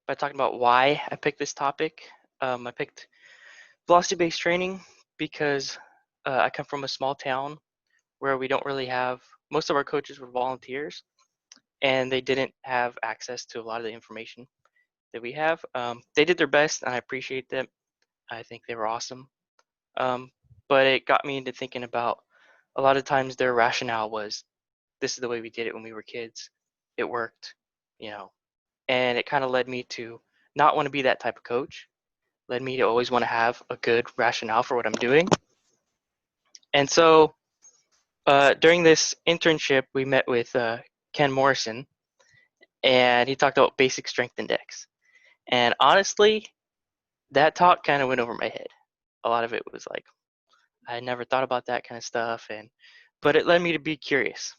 by talking about why I picked this topic. I picked velocity-based training because I come from a small town where we don't really have, most of our coaches were volunteers, and they didn't have access to a lot of the information that we have. They did their best, and I appreciate them. I think they were awesome. But it got me into thinking about a lot of times their rationale was, this is the way we did it when we were kids. It worked, you know, and it kind of led me to not want to be that type of coach. Led me to always want to have a good rationale for what I'm doing. And so during this internship, we met with Ken Morrison, and he talked about basic strength index. And honestly, that talk kind of went over my head. A lot of it was like, I had never thought about that kind of stuff, but it led me to be curious.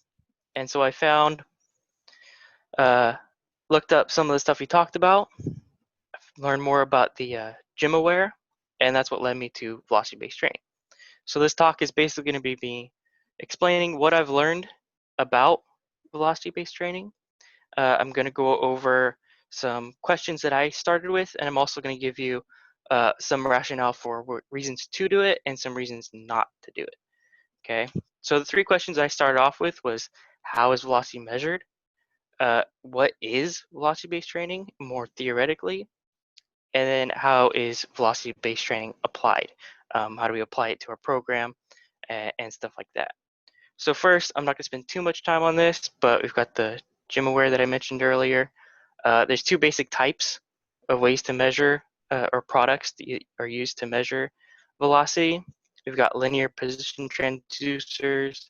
And so I found, looked up some of the stuff he talked about, learned more about the gym aware, and that's what led me to velocity-based training. So this talk is basically going to be me explaining what I've learned about velocity-based training. I'm going to go over some questions that I started with, and I'm also going to give you some rationale for reasons to do it and some reasons not to do it. Okay, so the 3 questions I started off with was, how is velocity measured? What is velocity-based training more theoretically? And then how is velocity-based training applied? How do we apply it to our program and stuff like that? So first, I'm not going to spend too much time on this, but we've got the gym aware that I mentioned earlier. There's 2 basic types of ways to measure or products that are used to measure velocity. We've got linear position transducers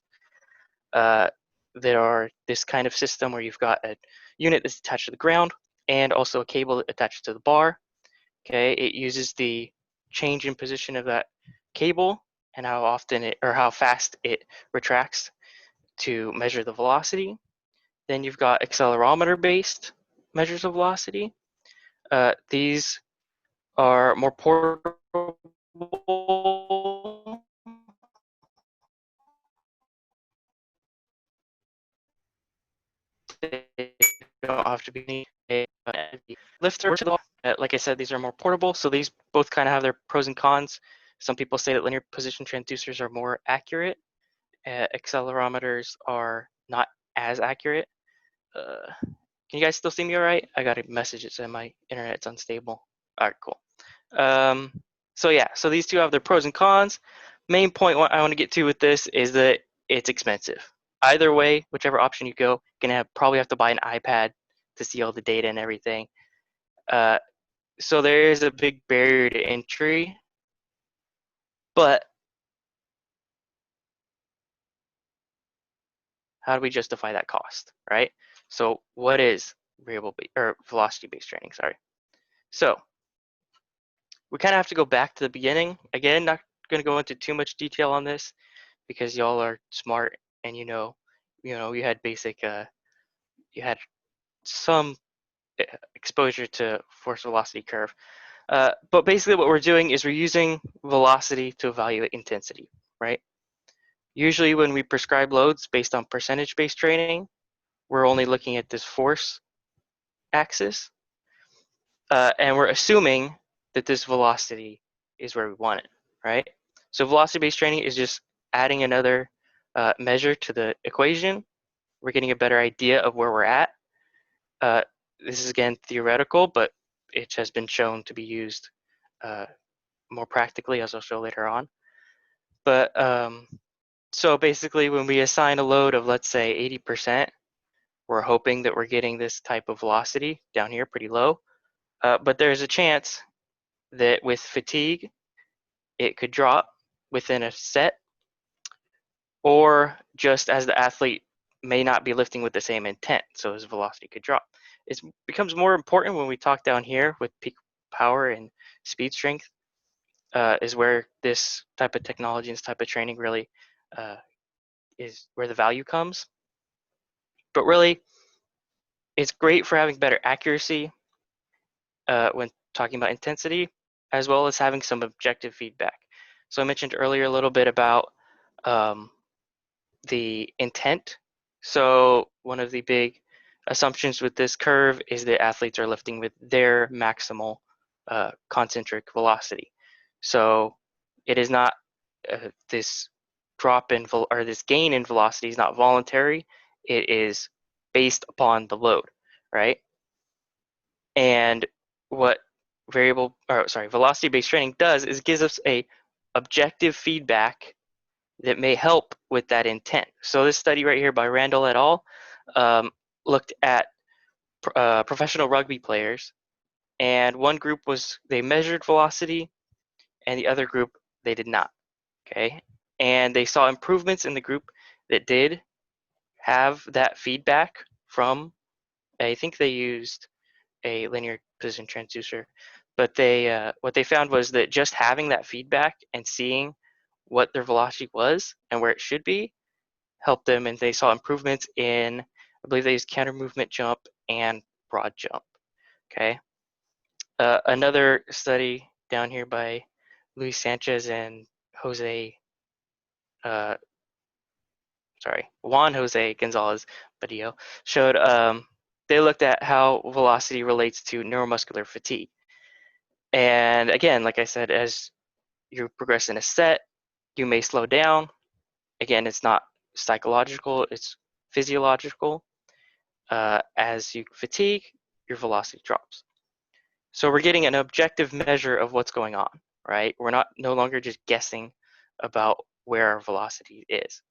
that are this kind of system where you've got a unit that's attached to the ground and also a cable attached to the bar. Okay, it uses the change in position of that cable and how often it, or how fast it retracts to measure the velocity. Then you've got accelerometer-based measures of velocity. These are more portable. They don't have to be a lifter. Like I said, these are more portable, so these both kind of have their pros and cons. Some people say that linear position transducers are more accurate. Accelerometers are not as accurate. Can you guys still see me all right? I got a message that said my internet's unstable. All right, cool. So yeah, so these 2 have their pros and cons. Main point I want to get to with this is that it's expensive. Either way, whichever option you go, you're gonna probably have to buy an iPad to see all the data and everything. So there is a big barrier to entry, but how do we justify that cost, right? So what is velocity-based training? Sorry. So we kind of have to go back to the beginning. Again, not going to go into too much detail on this because y'all are smart and you had basic, you had some exposure to force velocity curve. But basically what we're doing is we're using velocity to evaluate intensity, right? Usually when we prescribe loads based on percentage-based training, we're only looking at this force axis, and we're assuming that this velocity is where we want it, right? So velocity-based training is just adding another measure to the equation. We're getting a better idea of where we're at. This is again theoretical, but it has been shown to be used more practically, as I'll show later on. But so basically when we assign a load of, let's say 80%, we're hoping that we're getting this type of velocity down here pretty low. But there's a chance that with fatigue, it could drop within a set, or just as the athlete may not be lifting with the same intent, so his velocity could drop. It becomes more important when we talk down here with peak power and speed strength, is where this type of technology and this type of training really is where the value comes. But really, it's great for having better accuracy when talking about intensity, as well as having some objective feedback. So I mentioned earlier a little bit about the intent. So one of the big assumptions with this curve is that athletes are lifting with their maximal concentric velocity. So it is not this drop in or this gain in velocity is not voluntary. It is based upon the load, right? And what velocity-based training does is gives us a objective feedback that may help with that intent. So this study right here by Randall et al. Looked at professional rugby players, and one group they measured velocity, and the other group they did not. Okay, and they saw improvements in the group that did have that feedback from. I think they used a linear position transducer, but what they found was that just having that feedback and seeing what their velocity was and where it should be helped them, and they saw improvements in, I believe they used counter movement jump and broad jump. Okay. Another study down here by Luis Sanchez and Juan Jose Gonzalez Badillo showed they looked at how velocity relates to neuromuscular fatigue. And again, like I said, as you progress in a set, you may slow down. Again, it's not psychological, it's physiological. As you fatigue, your velocity drops. So we're getting an objective measure of what's going on, right? We're no longer just guessing about where our velocity is,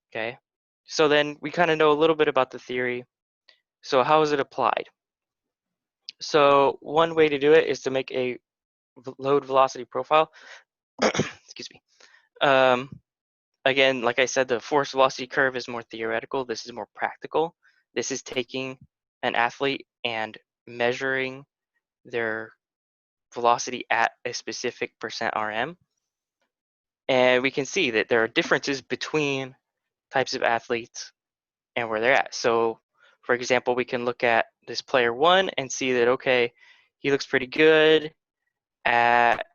okay? So then we kind of know a little bit about the theory. So how is it applied? So one way to do it is to make a load velocity profile. Excuse me. Again, like I said, the force velocity curve is more theoretical. This is more practical. This is taking an athlete and measuring their velocity at a specific percent RM. And we can see that there are differences between types of athletes and where they're at. So for example, we can look at this player one and see that, okay, he looks pretty good at,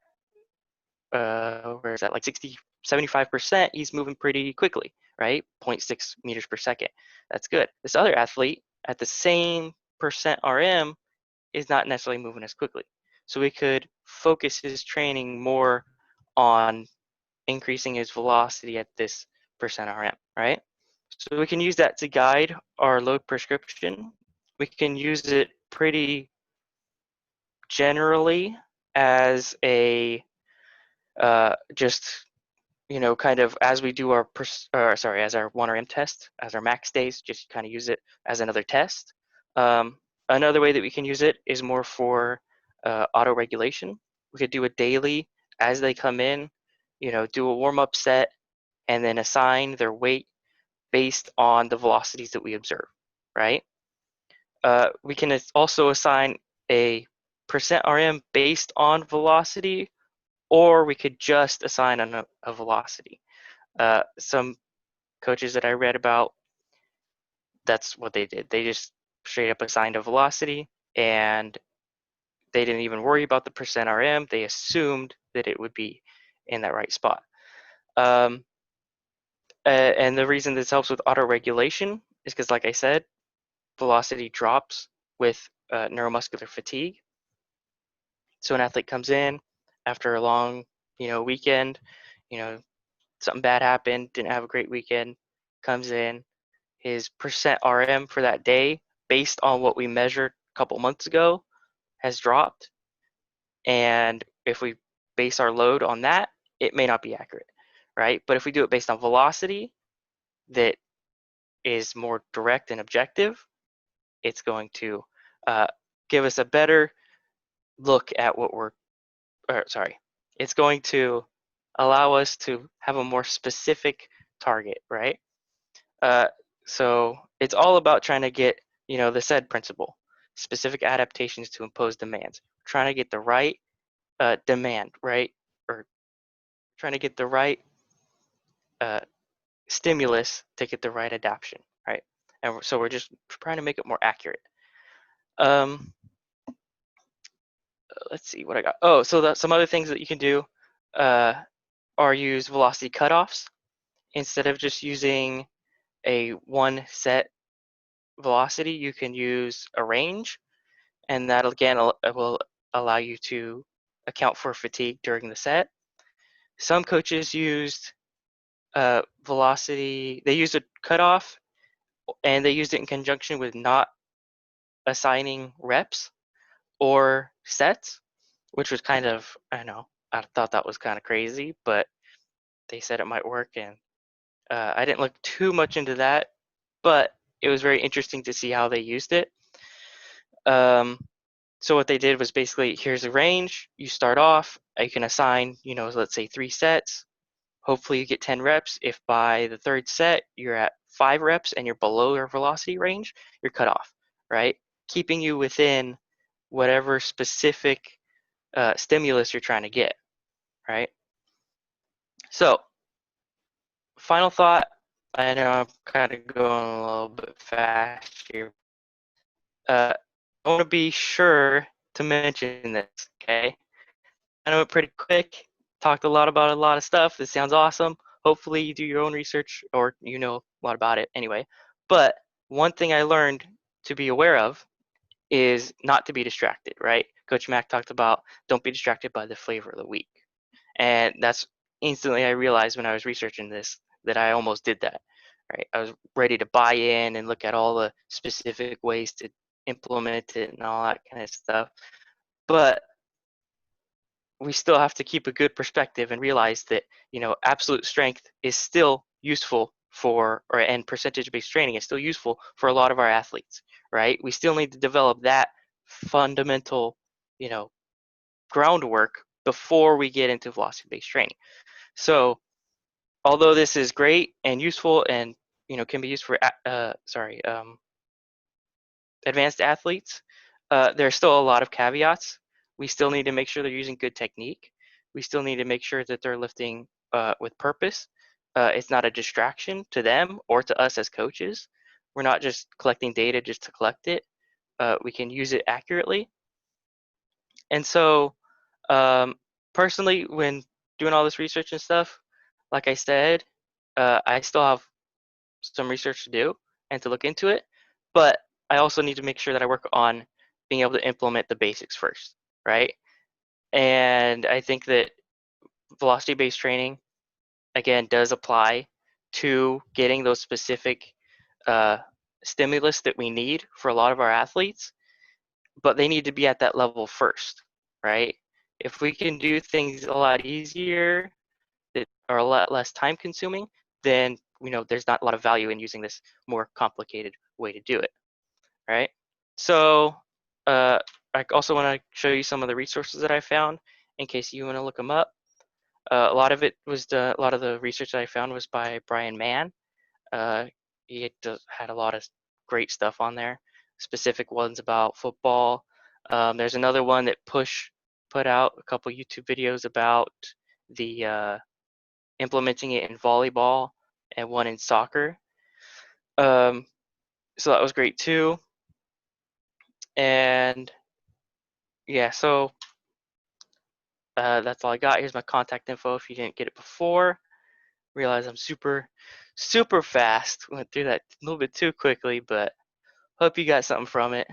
where is that, like 75%, he's moving pretty quickly, right? 0.6 meters per second. That's good. This other athlete at the same percent RM is not necessarily moving as quickly. So we could focus his training more on increasing his velocity at this percent RM, right? So we can use that to guide our load prescription. We can use it pretty generally as a just, kind of as we do as our 1RM test, as our max days, just kind of use it as another test. Another way that we can use it is more for auto regulation. We could do a daily as they come in, do a warm-up set and then assign their weight based on the velocities that we observe, right? We can also assign a percent RM based on velocity, or we could just assign a velocity. Some coaches that I read about, that's what they did. They just straight up assigned a velocity, and they didn't even worry about the percent RM. They assumed that it would be in that right spot. And the reason this helps with auto regulation is because, like I said, velocity drops with neuromuscular fatigue. So an athlete comes in after a long, weekend, something bad happened, didn't have a great weekend, comes in, his percent RM for that day, based on what we measured a couple months ago, has dropped. And if we base our load on that, it may not be accurate, right? But if we do it based on velocity that is more direct and objective, it's going to give us a better look at it's going to allow us to have a more specific target, right? So it's all about trying to get, the SAID principle, specific adaptations to impose demands. Trying to get the right demand, right? Or trying to get the right stimulus to get the right adaptation, right? And so we're just trying to make it more accurate. Let's see what I got. Oh, so some other things that you can do are use velocity cutoffs instead of just using a one set velocity, you can use a range, and that again will allow you to account for fatigue during the set. Some coaches used velocity, they used a cutoff, and they used it in conjunction with not assigning reps or sets, which was kind of, I don't know, I thought that was kind of crazy, but they said it might work, and I didn't look too much into that, but it was very interesting to see how they used it. So what they did was basically, here's a range, you start off, you can assign, let's say 3 sets. Hopefully you get 10 reps. If by the 3rd set you're at 5 reps and you're below your velocity range, you're cut off, right? Keeping you within whatever specific stimulus you're trying to get, right? So, final thought. I know I'm kind of going a little bit fast here. I want to be sure to mention this, okay? I know it pretty quick. Talked a lot about a lot of stuff. This sounds awesome. Hopefully you do your own research, or you know a lot about it anyway. But one thing I learned to be aware of is not to be distracted, right? Coach Mack talked about don't be distracted by the flavor of the week. And that's instantly I realized when I was researching this that I almost did that, right? I was ready to buy in and look at all the specific ways to implement it and all that kind of stuff. But we still have to keep a good perspective and realize that, absolute strength is still useful and percentage-based training is still useful for a lot of our athletes, right? We still need to develop that fundamental, groundwork before we get into velocity-based training. So although this is great and useful and, can be used for, advanced athletes, there's still a lot of caveats. We still need to make sure they're using good technique. We still need to make sure that they're lifting with purpose. It's not a distraction to them or to us as coaches. We're not just collecting data just to collect it. We can use it accurately. And so, personally, when doing all this research and stuff, like I said, I still have some research to do and to look into it, but I also need to make sure that I work on being able to implement the basics first, right? And I think that velocity-based training, again, does apply to getting those specific uh, stimulus that we need for a lot of our athletes, but they need to be at that level first, right? If we can do things a lot easier that are a lot less time consuming, then there's not a lot of value in using this more complicated way to do it, right? So I also want to show you some of the resources that I found in case you want to look them up. A lot of the research that I found was by Brian Mann. He had a lot of great stuff on there, specific ones about football. There's another one that Push put out a couple YouTube videos about the implementing it in volleyball and one in soccer. So that was great too. And yeah, so that's all I got. Here's my contact info if you didn't get it before. Realize I'm super fast. Went through that a little bit too quickly, but hope you got something from it.